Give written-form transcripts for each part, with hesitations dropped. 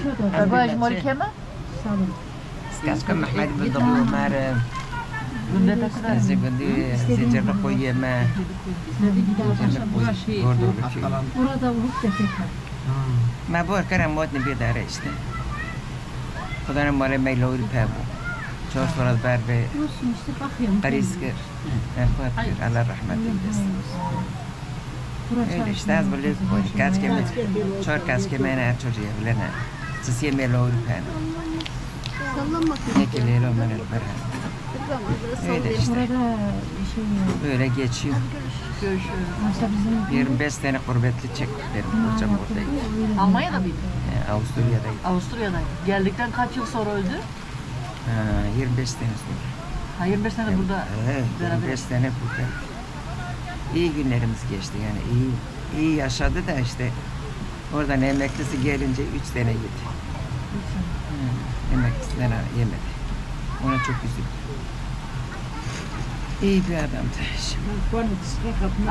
باش مال كما كاسكم محمد بالضبط مار بنده تكدر زي قدي سجل قوية ما Orada vurup da tekrar. ما بور كرم موت نبي داره işte خدانا مال ميلوري بابو شو صورة بار به Olsun işte bakıyorum. قريسكر أخواتكر على الرحمة öyle işte az böyle kaç keme çor kaç keme ne çocuğa bilene sesiye meyloğu pena ne kelero menel berha öyle işte Orada şey böyle geçiyor mesela bizim 25 sene gurbetli çektim hocam buradayım Almanya'da mıydı? Avusturya'dayım Avusturya'da. Geldikten kaç yıl sonra öldü? 25 sene sonra Ha 25 sene burada beraber. 25 sene burada iyi günlerimiz geçti yani iyi yaşadı da işte oradan emeklisi gelince 3 sene yedi. Emeklisinden yemedi. Ona çok üzüldüm. İyi bir adamdı.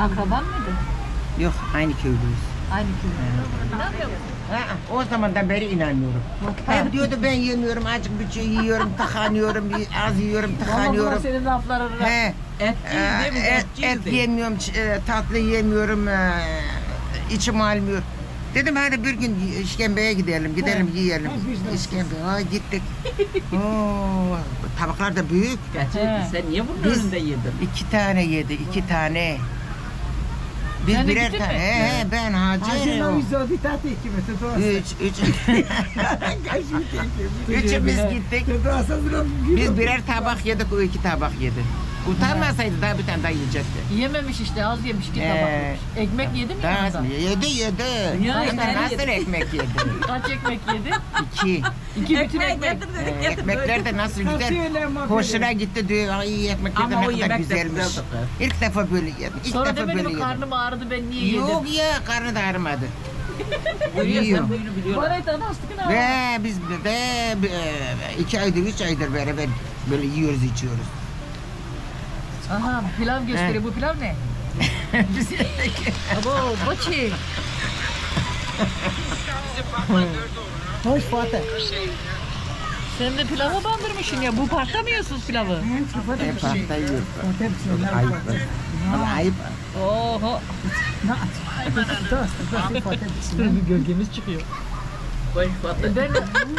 Akraban mıydı? Yok aynı köylüyüz. Aynı köyde. O zamandan beri inanmıyorum. Hep diyordu ben yemiyorum, azıcık bir şey yiyorum, tıkanıyorum, az yiyorum, Ama tıkanıyorum. senin laflarına. He. Et yemiyorum, tatlı yemiyorum, içim almıyor. Dedim hadi bir gün işkembeye gidelim yiyelim. İşkembe, gittik. Oo, tabaklar da büyük. Gerçekten sen niye bunun önünde yedin? 2 tane yedi, 2 tane. Biz Sen de birer gittin tane, mi? ben Hacer'im. Üçümüz gittik. Biz birer tabak yedik, o 2 tabak yedi. Utanmasaydı daha bir tane daha yiyecekti. Yememiş işte az yemiş ki tabak yemiş. Ekmek yedi mi yanında? Yedi. Ya, Hem de ben nasıl ekmek yedi? Kaç ekmek yedi? 2. 2 bütün ekmek. Ekmekler de nasıl güzel. Hoşuna gitti diyor. Ay ekmekler de Ama o ne kadar yemek de güzelmiş. güzeldi. İlk defa böyle yedim. İlk Sonra defa demedi böyle mi yedim. karnım ağrıdı ben niye yedim? Yok ya karnı da ağrımadı. Buyuyor Yiyor. sen buyunu biliyorsun. Bana etan astık ne? Ve biz de 2 aydır 3 aydır beraber böyle yiyoruz içiyoruz. Aha pilav gösteriyor. Bu pilav ne? Biz yedik. Abo boçi. Hoş Fatih. Sen de pilava bandırmışsın ya. Bu parkta mı yiyorsunuz pilavı? Hep hafta yiyoruz. Ayıp. Ayıp. Oho. Dur bir gölgemiz çıkıyor. Boş batı. Ben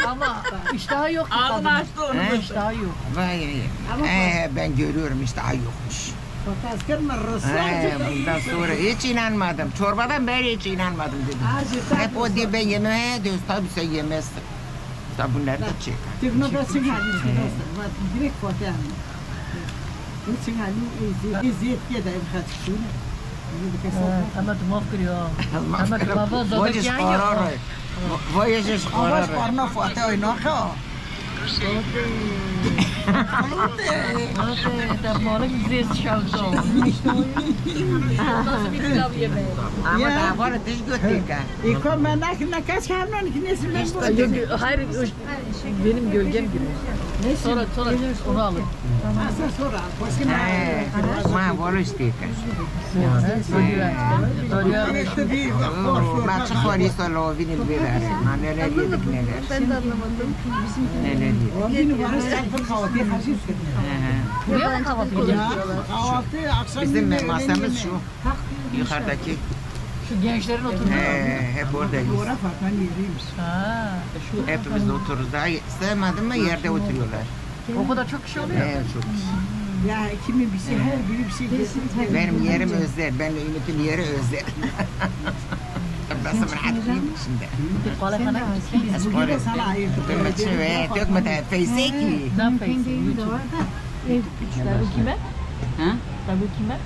ama iştahı yok ki Ağzını kadının. açtı onu. He? İştahı yok. Vay ben görüyorum işte ay yokmuş. Bundan sonra hiç inanmadım. Çorbadan beri hiç inanmadım dedim. Hep o diye ben yemeye diyoruz. Tabii sen yemezsin. Tabii bunlar da çıkar. Ama dumaf kırıyor. Ama pilava zaten Voyes yan kororo. yok. Voyes Avaş kororo. parna Fatih oynaka. Tamam, güzel şavdo. Nasıl bir pilav yemeği? Ama daha var diş götürka. İko menak ne kaç hamle ki nesin ben bu. Hayır, benim gölgem gibi. Sonra onu alın. Sonra başka Ma volo istica. Ma c'è fuori solo vini il vedere, ma neler yedik neler. Ben de anlamadım. Neler yedik. Yine var sen kahvaltı hazır. Buraya mı kahvaltı ediyorlar? Kahvaltı akşam Bizim masamız şu. Yukarıdaki. Şu gençlerin oturduğu. Hep oradayız. Doğru Fatih'in yeriymiş. Ha. Hepimiz de otururuz. Daha sevmedin mi yerde oturuyorlar. O kadar çok kişi oluyor. Çok. Ya kimin bir şey her biri bir şey getirdi. Benim yerim özel. Benle Ümit'in yeri özel. Nasıl rahatlıyım şimdi. Kalakana gitsin. Bugün de sana ayırdık. Dönme ve dökmeden feyseki. Ne yapayım? Bu kime? Ha? Bu kime?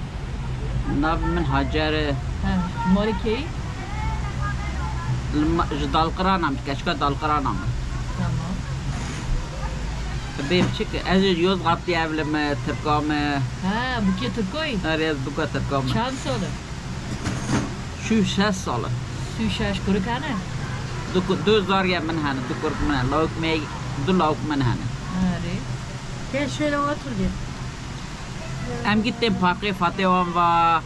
Nabimin Hacer'i Ha. Malike'yi. dalqıranam, keşke dalqıranam. Tamam. Beypçik, ez Yozgat evlimi, Türkkamı, Ha, Buket Türkoy. nereye bu kadar Türkkamı. Çan soru. Şu 6 salı. Süşaş kurukane. Du zarya min hani, du kuruk min hani, du lavuk min hani. Hadi. Gel şöyle otur gel. Em gittim Fakir Fatih var,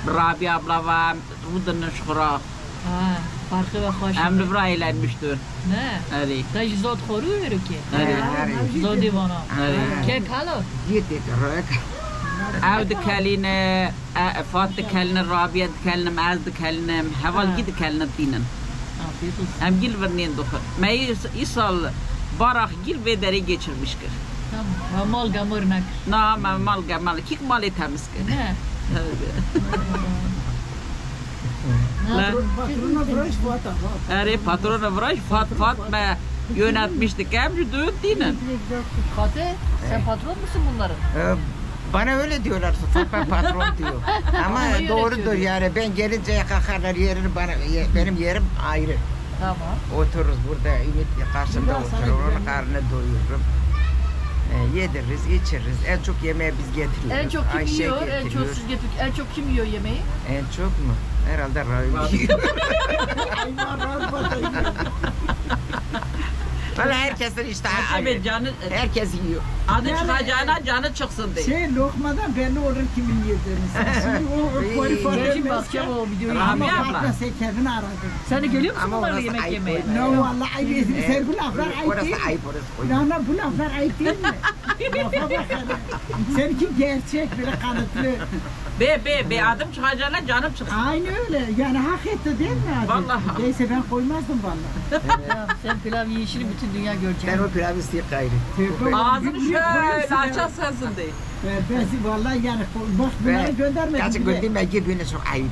Rabia abla var, Rudun Şura. Ha. Farkı ve hoş. Emri bura eğlenmiştir. Ne? Evet. Taş zot koru verir ki. Evet. Zot divana. Evet. Ke kalo. Yedik rök. Ev dikeline, Fat dikeline, Rabia dikeline, Ez dikeline, Heval dikeline dinen. Afiyet olsun. Hem gil verneyin dokun. Meyi isal barak gil ve deri geçirmiştir. Tamam. Mal gamurnak. Na mal gamal kik mal etemiskir. Ne? Patrona vroş foto. Eri patrona vraş Fat me yönetmiştik. Hem düğün dinen. Fatih, sen patron musun bunların? Bana öyle diyorlar. Ben patron diyor. Ama Ama doğrudur yönetiyor. yani. Ben gelince kalkarlar yerini bana, benim yerim ayrı. Tamam. Otururuz burada Ümit karşımda oturur. Onun karnını doyururum. Yediririz, içiririz. En çok yemeği biz getiriyoruz. En çok kim Ayşe yiyor? En getiriyor. çok siz getir. En çok kim yiyor yemeği? En çok mu? Herhalde Rahim yiyor. Ayvarlar foto. Valla herkesin işte Evet canı herkes yiyor. adı çıkacağına canı çıksın diye. Şey lokmadan belli olur kimin yediğini. Sen şimdi o koyu foto. Ben şimdi bakacağım o videoyu. Rahmi Ama abla. Fatma sen kendini aradın. Sen de geliyor musun Ama bunlarla orası yemek ayıp yemeye? oyun. No vallahi ayıp. Sen bu laflar ayıp Orası değil mi? ayıp, orası koyun. Ya bu laflar ayıp değil mi? Lafa bak hele. Seninki gerçek böyle kanıtlı. Be adım çıkacağına canım çıksın. Aynı öyle. Yani hak etti değil mi abi? Vallahi. Neyse ben koymazdım vallahi. Tamam, sen pilav yiyişini bütün dünya Ben görecek. o pilavı isteyip gayrı. Ağzını şöyle açar sensin diye. Ben vallahi yani bak bunları göndermedim Gerçek bile. güldüğüm gibi çok ayıp.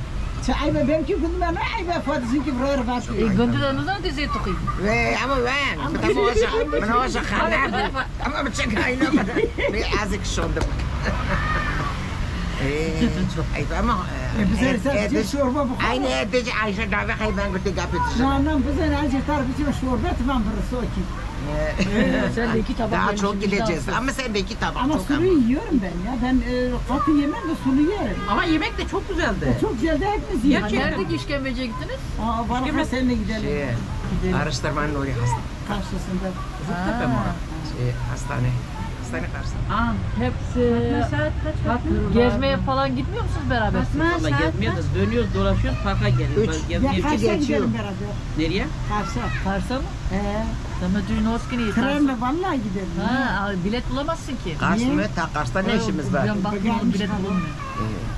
Ayıp benimki gündümen ayıp fadısınki buraya bak. Gönderden dizi tukayım. Ve ama ben ben o şakalar ama bıçak kaynamadı. Bir azıcık şondum. Çok ayıp ama Bize sen çorba bu. aynı edici Ayşe davet hayvan götü kapatacağım. Nanan bize azıcık tarifçi şorba tamam burası okey. Sen de iki tabak Daha yemişsin, çok gideceğiz vicdansız. ama sen de iki tabak Ama çok sulu yiyorum ben ya. Ben katı yemem de sulu yerim. Ama yemek de çok güzeldi. Çok güzel de hepimiz Ha, yiyoruz. nerede işkembeciye gittiniz? Aa, bana seninle gidelim. Şey, araştırmanın oraya Karşısında. Tepe mi orası? hastane. Hastane karşısında. Aa, Hepsi saat kaç? Gezmeye falan gitmiyor musunuz beraber? valla gezmiyoruz, dönüyoruz, dolaşıyoruz, parka geliyoruz. Üç. Ya Gezmeye Kars'a geçiyor. gidelim beraber. Nereye? Kars'a. Karsa mı? Tamam, Duynoski'ni Trenle vallahi gidelim. Ha, bilet bulamazsın ki. Kars mı? Kars'ta ne işimiz var? Ben baktım bilet bulunmuyor.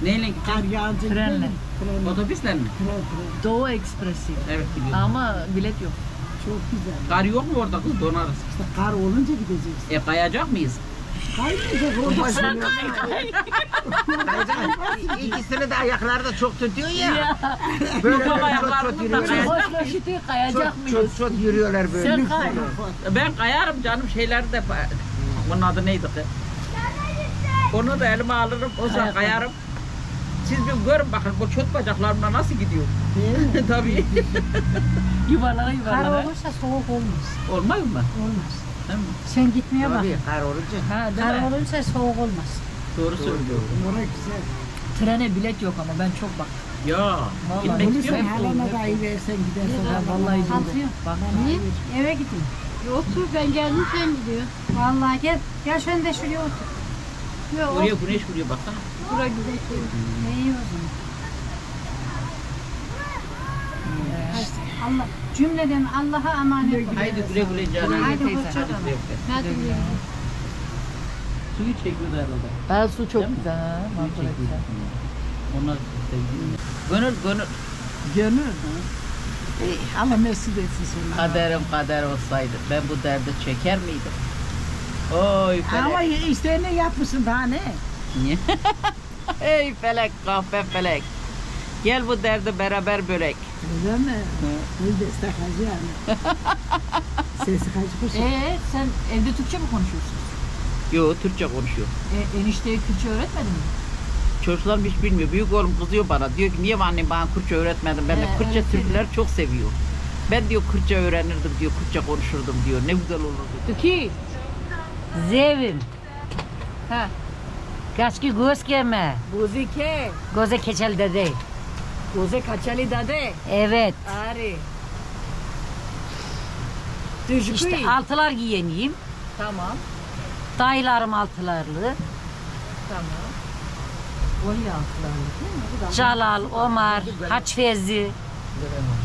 Neyle Kar gideceğiz? yağınca Trenle. gidelim. Trenle. Otobüsle mi? Tren. Doğu Ekspresi. Evet gidiyoruz. Ama bilet yok. Çok güzel. Kar yok mu orada kız donarız. İşte kar olunca gideceğiz. Kayacak mıyız? Kaymayacak orada. İkisini de ayaklarda çok tutuyor ya. Ya. Böyle Yok, çok ayaklarını çok da yürüyorlar. kayacak. Hoşlaşıtı kayacak mıyız? Çok yürüyorlar böyle. Sen kay. Ben kayarım canım şeylerde. Bunun adı neydi kız? Onu da elime alırım, o zaman kayarım. Siz bir görün bakın bu çöt bacaklarımla nasıl gidiyor. Tabii. Yuvarlana Kar yuvarlana. olursa soğuk olmaz. Olmaz mı? Olmaz. Değil mi? Sen gitmeye bak. Tabii kar olunca. Ha, değil Kar mi? olursa soğuk olmaz. Doğru söylüyor. Orası güzel. Trene bilet yok ama ben çok baktım. Ya, Vallahi. gitmek Bunu istiyor sen musun? halana da iyi versen gidersen. Ben vallahi Kalkıyor. bildim. Bak. Niye? Eve gidin. Otur ben geldim sen gidiyorsun. Vallahi gel. Gel sen de şuraya otur. Yok, Oraya güneş vuruyor baksana. buraya güzel. İyi o zaman. Allah cümleden Allah'a emanet olun. Haydi güle güle canım. Haydi teyze, hoşça Hadi kalın. güle güle. Hadi güle güle. Suyu çekiyordu herhalde. Ben su çok Değil mi? güzel. Ha, Suyu manzara çekiyordu. güzel. Onlar sevdiğim. Gönül. Gönül. Allah mesut etsin sonra. Kader olsaydı ben bu derdi çeker miydim? Oy felek. Ama isteyene yapmışsın daha ne? Niye? Ey felek kahpe felek. Gel bu derdi beraber bölek. Öyle mi? Öyle destek hacı yani. Sesi hacı kuşu. Sen evde Türkçe mi konuşuyorsun? Yo Türkçe konuşuyor. Enişteye Kürtçe öğretmedin mi? Çocuklar hiç bilmiyor. Büyük oğlum kızıyor bana. Diyor ki niye annem bana Kürtçe öğretmedin? Ben de Kürtçe öğretseydin. Türkler çok seviyor. Ben diyor Kürtçe öğrenirdim diyor. Kürtçe konuşurdum diyor. Ne güzel olurdu. Türkiye. Zevim. Ha. Kaçki göz keme. Buzike. Göze keçel dede. Goze kaçali dade. Evet. Ari. İşte altılar giyeniyim. Tamam. Dayılarım altılarlı. Tamam. Oraya altılarlı değil mi? Bu da- Calal, Omar, Haçfezi.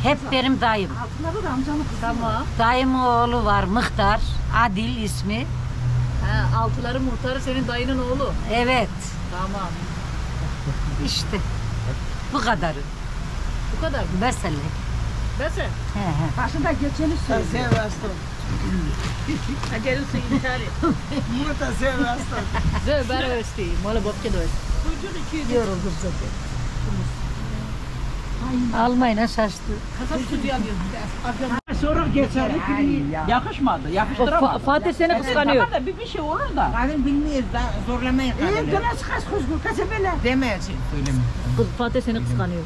Hep benim dayım. Altınları da amcamın kızı. Tamam. Dayımın oğlu var Mıhtar. Adil ismi. Ha, altıların muhtarı senin dayının oğlu. Evet. Tamam. İşte. Bu kadarı. Bu kadar mı? Mesele. Nasıl? He he. Başında geçeni söyle. Sevaston. Ha gelirsin intihar et. Muta Sevaston. Zö, ben östeyim. Mola bokke de Yoruldum zaten. Almayla şaştı. Sonra geçerli gibi. Yakışmadı. Yakıştıramadı. Fatih seni kıskanıyor. Tamam da bir şey olur da. Kadın bilmeyiz da zorlamayın kadını. Dönes kaç kuzgun kasebele. Demeyecek söyleme. Fatih seni kıskanıyor.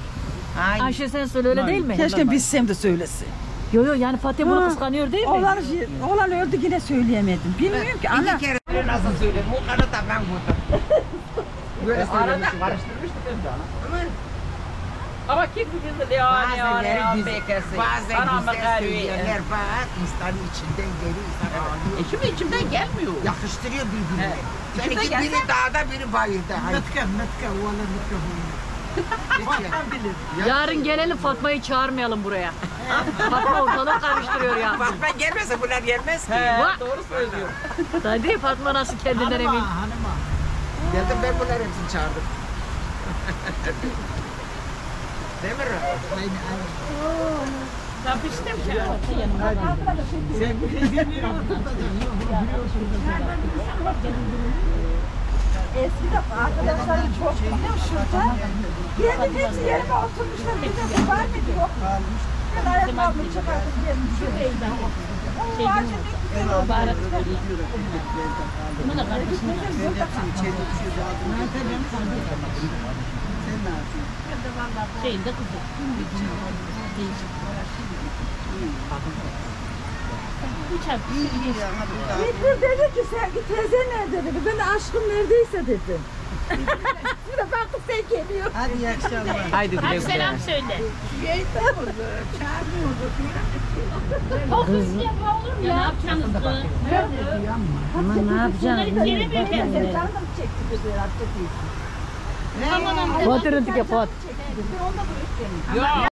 Hayır. Ayşe sen söyle öyle değil mi? Keşke bilsem de söylesin. Yo yo yani Fatih bunu kıskanıyor değil mi? Oğlan öldü yine söyleyemedim. Bilmiyorum ki ana. İki kere nasıl söyledim? O kanı da ben buldum. Böyle söylemişim. Karıştırmıştık önce ana. Ama kim bilir de ya Bazen bekesi. bazen güzel söyleyenler var. İnsanın içinden geliyor. İnsan alıyor. Şimdi içimden gelmiyor. Yakıştırıyor birbirine. Evet. Seninki İçimden biri dağda biri bayırda. Hayır. Metka oğlan metka Yarın gelelim Fatma'yı çağırmayalım buraya. Fatma ortalık karıştırıyor ya. Fatma gelmese bunlar gelmez ki. He, Bak. doğru söylüyor. Hadi Fatma nasıl kendinden emin. Geldim ben bunları hepsini çağırdım. Değil mi Rıfat? Tapistim ki. Sen bir şey demiyorsun. Eskiden arkadaşlarım çok biliyor şurada. Geldim hepsi yerime oturmuşlar. Bir de var mıydı yok. Ben ayaklarımı çıkartıp geldim şuraya. O ağacın dikti. Baharat şeyinde kızı. Bekir dedi ki Sevgi teyze nerede dedi. Ben de aşkım neredeyse dedim. Bir de baktık sen geliyor. Hadi iyi akşamlar. Haydi güle güle. Selam söyle. Kız yapma olur mu ya? Ne yapacaksınız kız? Ama ne yapacağım? Yeremiyor kendini. Canım çekti dedi artık. Fatih rıntık ya Fatih. Onda bu üç Ya